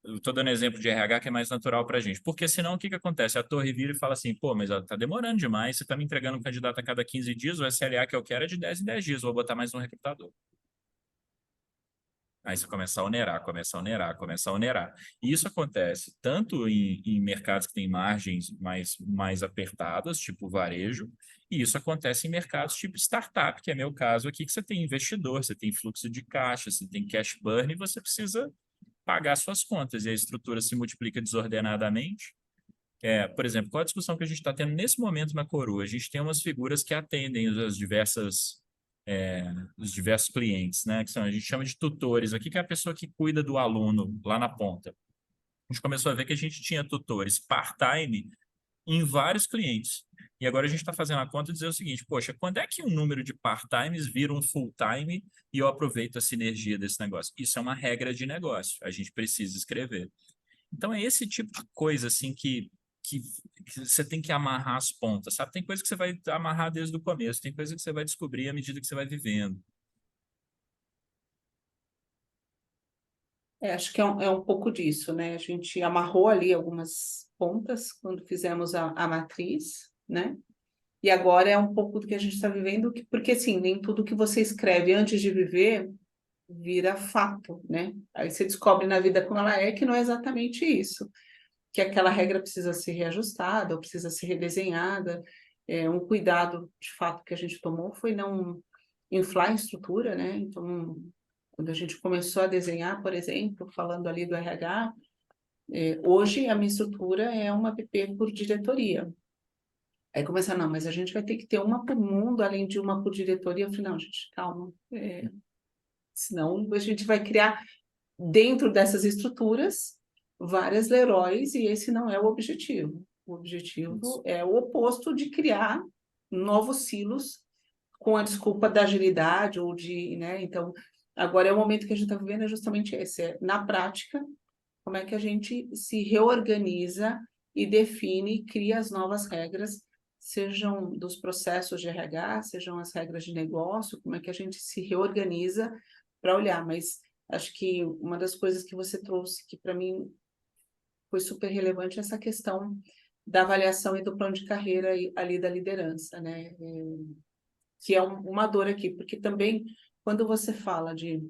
Eu estou dando exemplo de RH que é mais natural para a gente. Porque senão o que que acontece? A torre vira e fala assim, pô, mas está demorando demais, você está me entregando um candidato a cada 15 dias, o SLA que eu quero é de 10 em 10 dias, vou botar mais um recrutador. Aí você começa a onerar, começa a onerar, começa a onerar. E isso acontece tanto em mercados que têm margens mais apertadas, tipo varejo, e isso acontece em mercados tipo startup, que é meu caso aqui, que você tem investidor, você tem fluxo de caixa, você tem cash burn e você precisa pagar suas contas. E a estrutura se multiplica desordenadamente. Por exemplo, qual a discussão que a gente está tendo nesse momento na Coroa? A gente tem umas figuras que atendem os diversos clientes, né? Que são, a gente chama de tutores aqui, que é a pessoa que cuida do aluno lá na ponta. A gente começou a ver que a gente tinha tutores part-time em vários clientes. E agora a gente está fazendo a conta e dizer o seguinte, poxa, quando é que um número de part-times vira um full-time e eu aproveito a sinergia desse negócio? Isso é uma regra de negócio, a gente precisa escrever. Então é esse tipo de coisa assim que, que você tem que amarrar as pontas, sabe? Tem coisa que você vai amarrar desde o começo, tem coisa que você vai descobrir à medida que você vai vivendo. Acho que é um pouco disso, né? A gente amarrou ali algumas pontas quando fizemos a matriz, né? E agora é um pouco do que a gente está vivendo, porque assim, nem tudo que você escreve antes de viver vira fato, né? Aí você descobre na vida como ela é que não é exatamente isso, que aquela regra precisa ser reajustada ou precisa ser redesenhada. Um cuidado de fato que a gente tomou foi não inflar a estrutura, né? Então, quando a gente começou a desenhar, por exemplo, falando ali do RH, hoje a minha estrutura é uma PP por diretoria. Aí começa, não, mas a gente vai ter que ter uma por mundo, além de uma por diretoria. Eu falei, não, gente, calma, senão a gente vai criar dentro dessas estruturas várias Leróis e esse não é o objetivo. O Isso. objetivo é o oposto de criar novos silos com a desculpa da agilidade ou de, né? Então, agora é o momento que a gente está vivendo é justamente esse, na prática, como é que a gente se reorganiza e define, cria as novas regras, sejam dos processos de RH, sejam as regras de negócio, como é que a gente se reorganiza para olhar, mas acho que uma das coisas que você trouxe que para mim foi super relevante é essa questão da avaliação e do plano de carreira ali da liderança, né? Que é uma dor aqui, porque também quando você fala de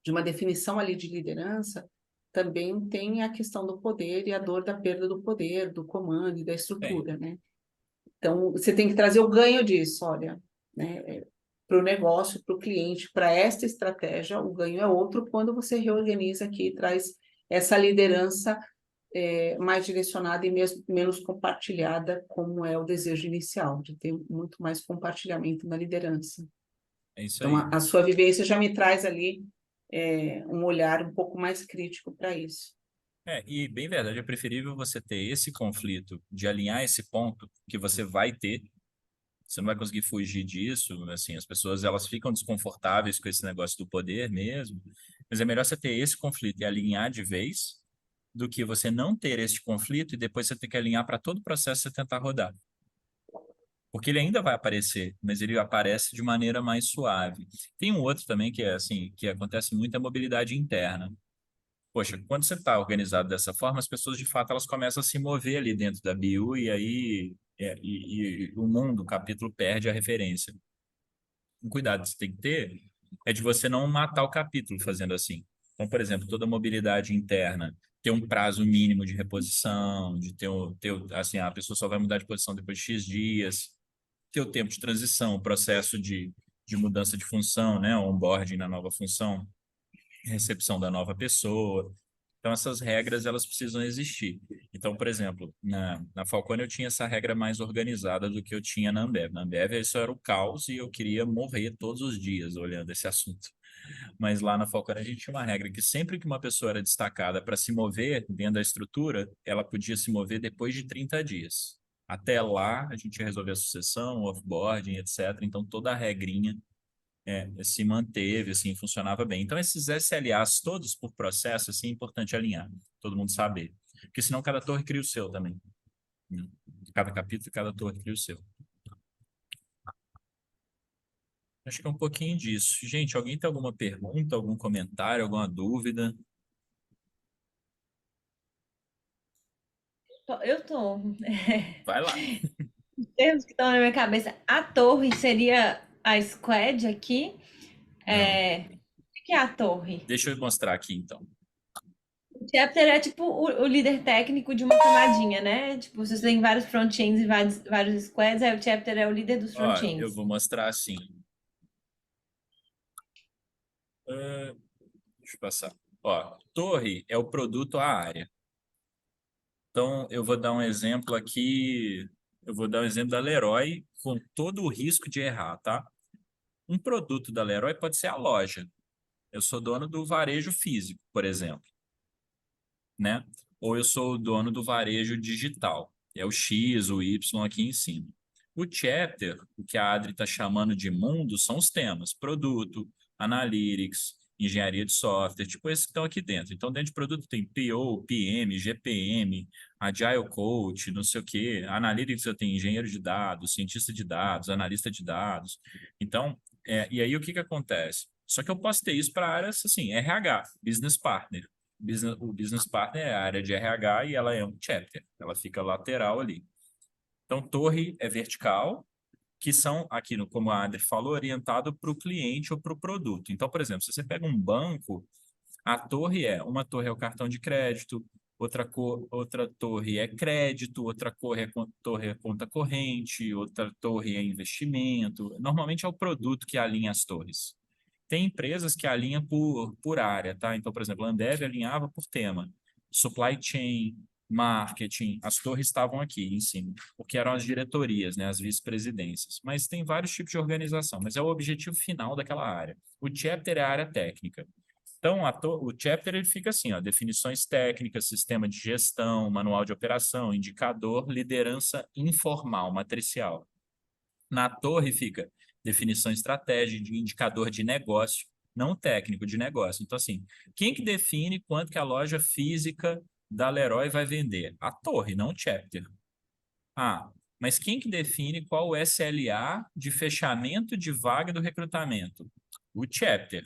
uma definição ali de liderança, também tem a questão do poder e a dor da perda do poder, do comando e da Bem, estrutura, né? Então, você tem que trazer o ganho disso, olha, né? Para o negócio, para o cliente, para esta estratégia, o ganho é outro quando você reorganiza aqui e traz essa liderança mais direcionada e menos compartilhada, como é o desejo inicial, de ter muito mais compartilhamento na liderança. é isso Então, aí. a sua vivência já me traz ali um olhar um pouco mais crítico para isso. E bem verdade, é preferível você ter esse conflito de alinhar esse ponto que você vai ter. Você não vai conseguir fugir disso, assim, as pessoas elas ficam desconfortáveis com esse negócio do poder mesmo, mas é melhor você ter esse conflito e alinhar de vez do que você não ter esse conflito e depois você ter que alinhar para todo o processo você tentar rodar. Porque ele ainda vai aparecer, mas ele aparece de maneira mais suave. Tem um outro também que é assim, que acontece muito, é a mobilidade interna. Poxa, quando você está organizado dessa forma, as pessoas de fato elas começam a se mover ali dentro da BU e aí e o mundo, o capítulo perde a referência. Um cuidado que você tem que ter é de você não matar o capítulo fazendo assim. Então, por exemplo, toda mobilidade interna ter um prazo mínimo de reposição, de assim, a pessoa só vai mudar de posição depois de X dias, ter o tempo de transição, o processo de mudança de função, né? Onboarding na nova função, recepção da nova pessoa. Então, essas regras, elas precisam existir. Então, por exemplo, na Falcone eu tinha essa regra mais organizada do que eu tinha na Ambev. Na Ambev, isso era o caos e eu queria morrer todos os dias olhando esse assunto. Mas lá na Falcone a gente tinha uma regra que sempre que uma pessoa era destacada para se mover dentro da estrutura, ela podia se mover depois de 30 dias. Até lá, a gente ia resolver a sucessão, offboarding, etc. Então, toda a regrinha se manteve, assim, funcionava bem. Então, esses SLAs todos por processo, assim, é importante alinhar, todo mundo saber. Porque senão cada torre cria o seu também, né? Cada capítulo, cada torre cria o seu. Acho que é um pouquinho disso. Gente, alguém tem alguma pergunta, algum comentário, alguma dúvida? Eu tô. Vai lá. Termos que estão na minha cabeça. A torre seria a squad aqui. Não. O que é a torre? Deixa eu mostrar aqui, então. O chapter é tipo o líder técnico de uma camadinha, né? Tipo, você tem vários front-ends e vários squads, aí o chapter é o líder dos Ó, eu front-ends. vou mostrar assim. Deixa eu passar. Ó, torre é o produto à área. Então, eu vou dar um exemplo aqui. Eu vou dar um exemplo da Leroy com todo o risco de errar, tá? Um produto da Leroy pode ser a loja. Eu sou dono do varejo físico, por exemplo, né? Ou eu sou o dono do varejo digital. É o X, o Y aqui em cima. O chapter, o que a Adri está chamando de mundo, são os temas: produto, analytics, engenharia de software, tipo esses que estão aqui dentro. Então, dentro de produto tem PO, PM, GPM, Agile Coach, não sei o quê. Analytics eu tenho engenheiro de dados, cientista de dados, analista de dados. Então, e aí o que que acontece? Só que eu posso ter isso para áreas assim, RH, Business Partner. O business partner é a área de RH e ela é um chapter, ela fica lateral ali. Então, torre é vertical, que são, aqui, como a Adri falou, orientado para o cliente ou para o produto. Então, por exemplo, se você pega um banco, uma torre é o cartão de crédito, outra torre é crédito, torre é conta corrente, outra torre é investimento. Normalmente é o produto que alinha as torres. Tem empresas que alinham por área, tá? Então, por exemplo, a Ambev alinhava por tema. Supply chain, marketing, as torres estavam aqui em cima, porque eram as diretorias, né, as vice-presidências. Mas tem vários tipos de organização, mas é o objetivo final daquela área. O chapter é a área técnica. Então, o chapter ele fica assim, ó, definições técnicas, sistema de gestão, manual de operação, indicador, liderança informal, matricial. Na torre fica definição estratégica, de indicador de negócio, não técnico, de negócio. Então, assim, quem que define quanto que a loja física da Leroy vai vender? A torre, não o chapter. Ah, mas quem que define qual o SLA de fechamento de vaga do recrutamento? O chapter,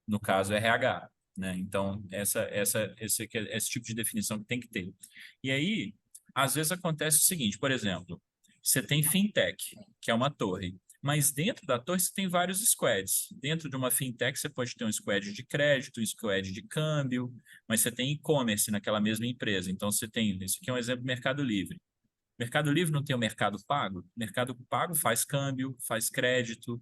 no caso RH, né? Então, esse tipo de definição que tem que ter. E aí, às vezes acontece o seguinte, por exemplo, você tem fintech, que é uma torre, mas dentro da torre você tem vários squads. Dentro de uma fintech você pode ter um squad de crédito, um squad de câmbio, mas você tem e-commerce naquela mesma empresa. Então você tem, isso aqui é um exemplo do Mercado Livre. Mercado Livre não tem o Mercado Pago? Mercado Pago faz câmbio, faz crédito,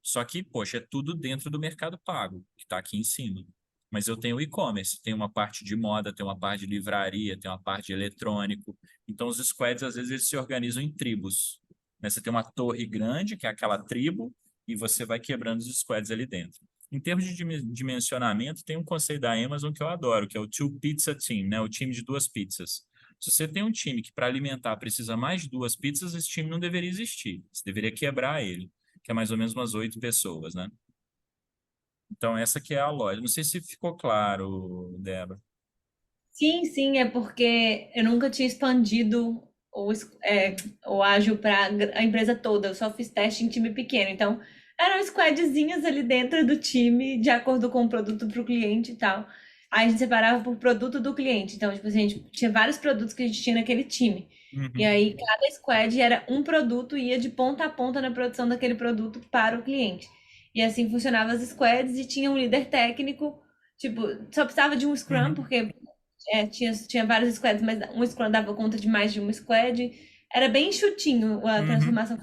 só que, poxa, é tudo dentro do Mercado Pago, que está aqui em cima. Mas eu tenho o e-commerce, tem uma parte de moda, tem uma parte de livraria, tem uma parte de eletrônico. Então, os squads, às vezes, eles se organizam em tribos, né? Você tem uma torre grande, que é aquela tribo, e você vai quebrando os squads ali dentro. Em termos de dimensionamento, tem um conceito da Amazon que eu adoro, que é o Two Pizza Team, né? O time de duas pizzas. Se você tem um time que, para alimentar, precisa mais de duas pizzas, esse time não deveria existir. Você deveria quebrar ele, que é mais ou menos umas 8 pessoas, né? Então, essa que é a loja. Não sei se ficou claro, Débora. Sim, sim, é porque eu nunca tinha expandido o ágil para a empresa toda. Eu só fiz teste em time pequeno. Então, eram squadzinhas ali dentro do time, de acordo com o produto para o cliente e tal. Aí a gente separava por produto do cliente. Então, tipo assim, a gente tinha vários produtos que a gente tinha naquele time. E Uhum. aí, cada squad era um produto e ia de ponta a ponta na produção daquele produto para o cliente. E assim funcionava as squads e tinha um líder técnico Tipo, só precisava de um Scrum, porque tinha vários squads, mas um Scrum dava conta de mais de um squad. Era bem enxutinho a Uhum. transformação.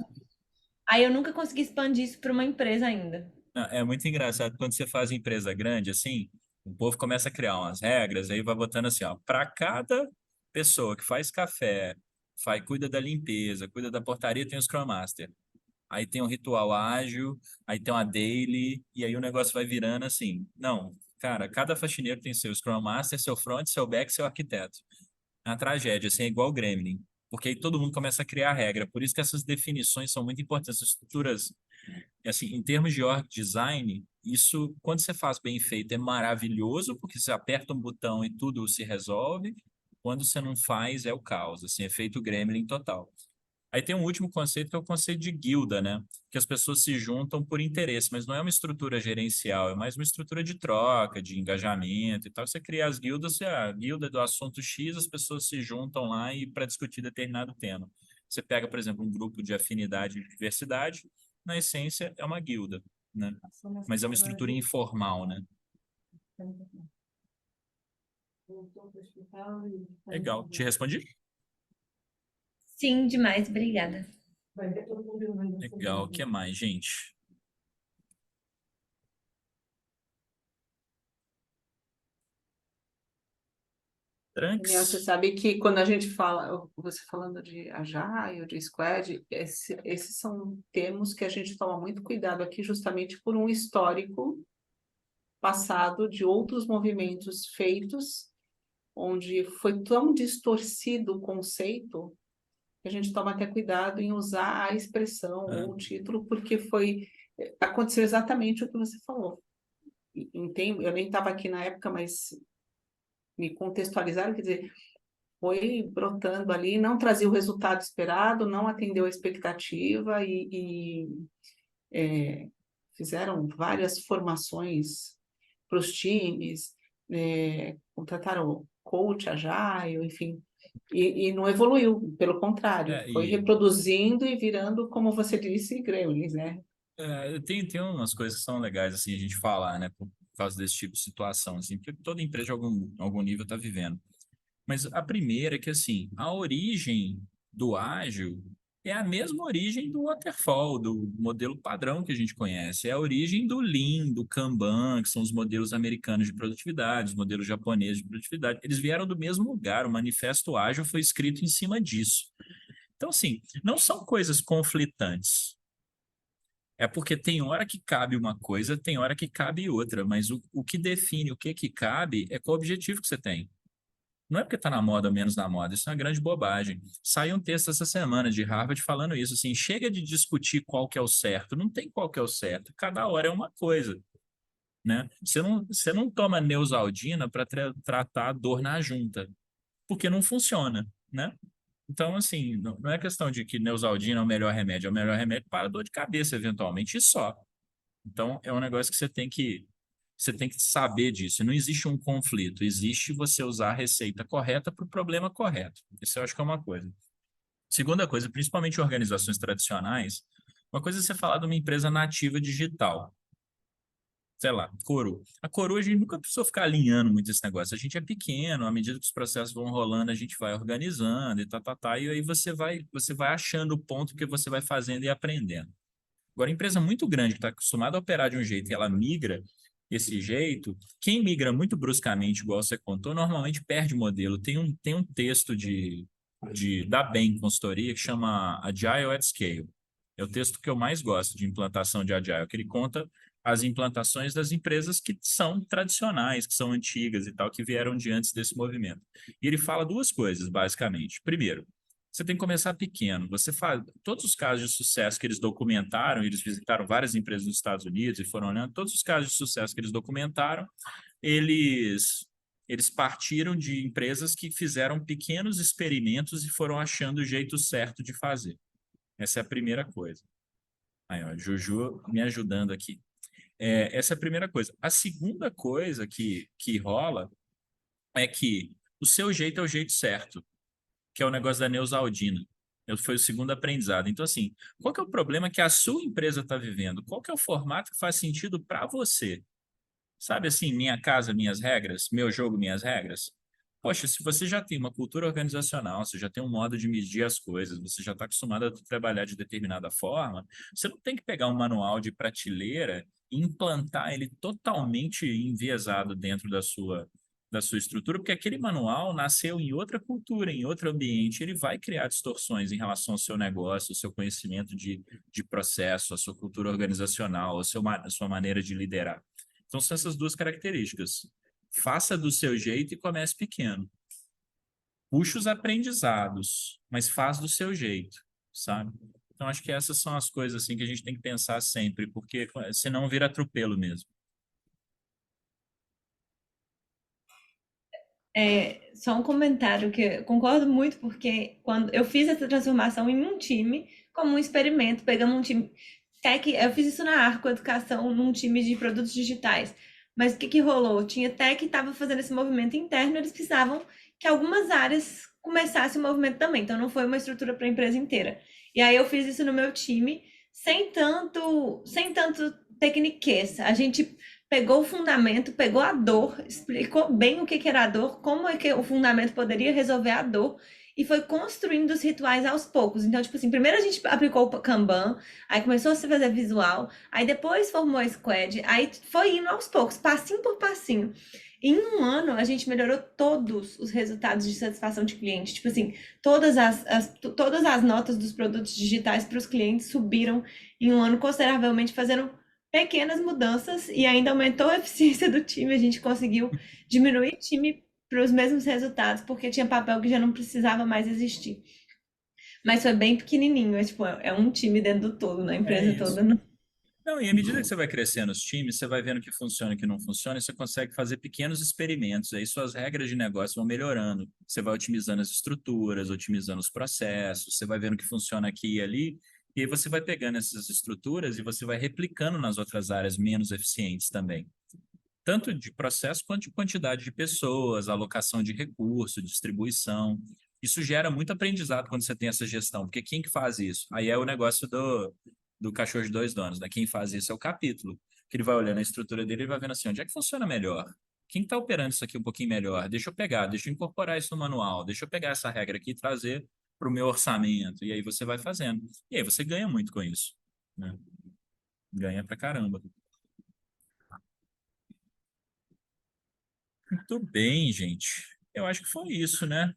Aí eu nunca consegui expandir isso para uma empresa ainda. Não, é muito engraçado quando você faz empresa grande assim, o povo começa a criar umas regras, aí vai botando assim, ó, para cada pessoa que faz café, cuida da limpeza, cuida da portaria, tem o Scrum Master. Aí tem um ritual ágil, aí tem uma daily, e aí o negócio vai virando assim. Não, cara, cada faxineiro tem seu Scrum Master, seu front, seu back, seu arquiteto. É uma tragédia, assim, é igual o Gremlin. Porque aí todo mundo começa a criar regra. Por isso que essas definições são muito importantes. Essas estruturas, assim, em termos de org design, isso, quando você faz bem feito, é maravilhoso, porque você aperta um botão e tudo se resolve. Quando você não faz, é o caos, assim, é feito Gremlin total. Aí tem um último conceito que é o conceito de guilda, né? Que as pessoas se juntam por interesse, mas não é uma estrutura gerencial, é mais uma estrutura de troca, de engajamento e tal. Você cria as guildas, a guilda do assunto X, as pessoas se juntam lá e para discutir determinado tema. Você pega, por exemplo, um grupo de afinidade e diversidade, na essência é uma guilda, né? Mas é uma estrutura informal, né? Legal. Te respondi? Sim, demais, obrigada. Legal. O que mais, gente? Daniel, você Tranks? sabe que quando a gente fala, você falando de Agile, de Squad, esses são termos que a gente toma muito cuidado aqui, justamente por um histórico passado de outros movimentos feitos, onde foi tão distorcido o conceito, que a gente toma até cuidado em usar a expressão Ah, ou o título, porque aconteceu exatamente o que você falou. Entendo, eu nem estava aqui na época, mas me contextualizaram, quer dizer, foi brotando ali, não trazia o resultado esperado, não atendeu a expectativa fizeram várias formações para os times, contrataram coach, agile, enfim, e não evoluiu, pelo contrário, é, foi e reproduzindo e virando, como você disse, gremlins, né? tem umas coisas que são legais, assim, a gente falar, né, por causa desse tipo de situação, assim, porque toda empresa de algum nível está vivendo. Mas a primeira é que, assim, a origem do ágil é a mesma origem do waterfall, do modelo padrão que a gente conhece. É a origem do Lean, do Kanban, que são os modelos americanos de produtividade, os modelos japoneses de produtividade. Eles vieram do mesmo lugar. O Manifesto Ágil foi escrito em cima disso. Então, assim, não são coisas conflitantes. É porque tem hora que cabe uma coisa, tem hora que cabe outra, mas o que define o que cabe é qual o objetivo que você tem. Não é porque está na moda ou menos na moda, isso é uma grande bobagem. Saiu um texto essa semana de Harvard falando isso, assim, chega de discutir qual que é o certo, não tem qual que é o certo, cada hora é uma coisa, né? Você não toma Neosaldina para tratar a dor na junta, porque não funciona, né? Então, assim, não é questão de que Neosaldina é o melhor remédio para dor de cabeça, eventualmente, e só. Então, é um negócio que você tem que saber disso. Não existe um conflito, existe você usar a receita correta para o problema correto. Isso eu acho que é uma coisa. Segunda coisa, principalmente em organizações tradicionais, uma coisa é você falar de uma empresa nativa digital. Sei lá, Coru. A Coru, a gente nunca precisou ficar alinhando muito esse negócio. A gente é pequeno, à medida que os processos vão rolando, a gente vai organizando e e aí você vai achando o ponto que você vai fazendo e aprendendo. Agora, empresa muito grande que está acostumada a operar de um jeito e ela migra desse jeito, quem migra muito bruscamente, igual você contou, normalmente perde o modelo. Tem um texto da Bain Consultoria que chama Agile at Scale. É o texto que eu mais gosto de implantação de Agile, que ele conta as implantações das empresas que são tradicionais, que são antigas e tal, que vieram de antes desse movimento. E ele fala duas coisas, basicamente. Primeiro, você tem que começar pequeno. Você faz todos os casos de sucesso que eles documentaram, eles visitaram várias empresas nos Estados Unidos e foram olhando todos os casos de sucesso que eles documentaram, eles partiram de empresas que fizeram pequenos experimentos e foram achando o jeito certo de fazer. Essa é a primeira coisa. Aí, ó, Juju me ajudando aqui. Essa é a primeira coisa. A segunda coisa que rola é que o seu jeito é o jeito certo, que é o negócio da Neosaldina. Foi o segundo aprendizado. Então, assim, qual que é o problema que a sua empresa está vivendo? Qual que é o formato que faz sentido para você? Sabe assim, minha casa, minhas regras, meu jogo, minhas regras? Poxa, se você já tem uma cultura organizacional, você já tem um modo de medir as coisas, você já está acostumado a trabalhar de determinada forma, você não tem que pegar um manual de prateleira e implantar ele totalmente enviesado dentro da sua estrutura, porque aquele manual nasceu em outra cultura, em outro ambiente, ele vai criar distorções em relação ao seu negócio, ao seu conhecimento de processo, a sua cultura organizacional, a sua maneira de liderar. Então, são essas duas características. Faça do seu jeito e comece pequeno. Puxa os aprendizados, mas faz do seu jeito, sabe? Então, acho que essas são as coisas assim que a gente tem que pensar sempre, porque senão vira atropelo mesmo. Só um comentário que eu concordo muito, porque quando eu fiz essa transformação em um time, como um experimento, pegamos um time tech, eu fiz isso na Arco Educação, num time de produtos digitais. Mas o que que rolou? Tinha tech que estava fazendo esse movimento interno, eles precisavam que algumas áreas começassem o movimento também. Então não foi uma estrutura para a empresa inteira. E aí eu fiz isso no meu time, sem tanto tecniquez. A gente pegou o fundamento, pegou a dor, explicou bem o que que era a dor, como é que o fundamento poderia resolver a dor, e foi construindo os rituais aos poucos. Então, tipo assim, primeiro a gente aplicou o Kanban, aí começou a se fazer visual, aí depois formou a Squad, aí foi indo aos poucos, passinho por passinho. Em um ano, a gente melhorou todos os resultados de satisfação de cliente. Tipo assim, todas as notas dos produtos digitais para os clientes subiram em um ano consideravelmente, fazendo pequenas mudanças e ainda aumentou a eficiência do time. A gente conseguiu diminuir o time para os mesmos resultados, porque tinha papel que já não precisava mais existir. Mas foi bem pequenininho, tipo, é um time dentro do todo, na empresa isso. toda. Não, e à medida que você vai crescendo os times, você vai vendo o que funciona e o que não funciona, e você consegue fazer pequenos experimentos. Aí suas regras de negócio vão melhorando. Você vai otimizando as estruturas, otimizando os processos, você vai vendo o que funciona aqui e ali, e aí você vai pegando essas estruturas e você vai replicando nas outras áreas menos eficientes também. Tanto de processo quanto de quantidade de pessoas, alocação de recursos, distribuição. Isso gera muito aprendizado quando você tem essa gestão, porque quem que faz isso? Aí é o negócio do cachorro de dois donos, né? Quem faz isso é o capítulo, que ele vai olhando a estrutura dele e vai vendo assim, onde é que funciona melhor? Quem está operando isso aqui um pouquinho melhor? Deixa eu pegar, deixa eu incorporar isso no manual, deixa eu pegar essa regra aqui e trazer para o meu orçamento. E aí você vai fazendo. E aí você ganha muito com isso, né? Ganha pra caramba. Muito bem, gente. Eu acho que foi isso, né?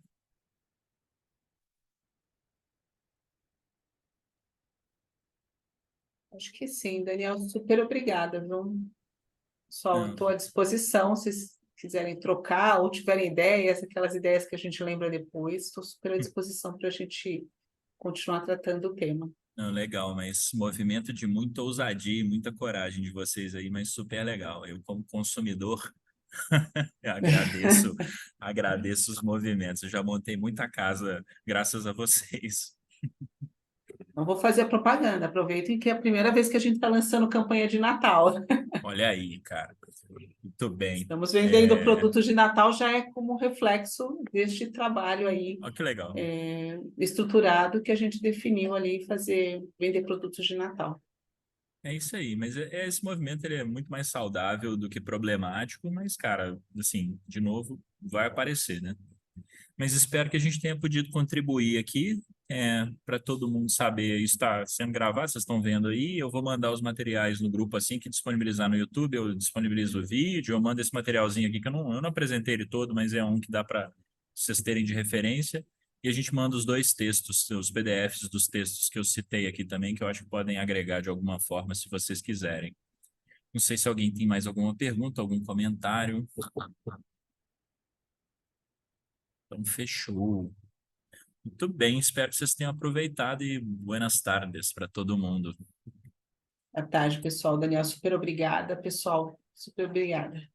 Acho que sim, Daniel, super obrigada, viu? Pessoal, Não, estou à disposição, se vocês quiserem trocar ou tiverem ideias, aquelas ideias que a gente lembra depois, estou super à disposição para a gente continuar tratando o tema. não, legal, mas movimento de muita ousadia e muita coragem de vocês aí, mas super legal. Eu, como consumidor, eu agradeço os movimentos. Eu já montei muita casa graças a vocês. Não vou fazer a propaganda, aproveitem que é a primeira vez que a gente está lançando campanha de Natal. Olha aí, cara. Muito bem. Estamos vendendo produtos de Natal, já é como reflexo deste trabalho aí Olha que legal. estruturado que a gente definiu ali, vender produtos de Natal. É isso aí, mas esse movimento ele é muito mais saudável do que problemático, mas, cara, assim, de novo, vai aparecer, né? Mas espero que a gente tenha podido contribuir aqui para todo mundo saber. Isso está sendo gravado, vocês estão vendo aí. Eu vou mandar os materiais no grupo assim que disponibilizar no YouTube. Eu disponibilizo o vídeo, eu mando esse materialzinho aqui que eu não apresentei ele todo, mas é um que dá para vocês terem de referência. E a gente manda os dois textos, os PDFs dos textos que eu citei aqui também, que eu acho que podem agregar de alguma forma, se vocês quiserem. Não sei se alguém tem mais alguma pergunta, algum comentário. Então, fechou. Muito bem, espero que vocês tenham aproveitado e buenas tardes para todo mundo. Boa tarde, pessoal. Daniel, super obrigada. Pessoal, super obrigada.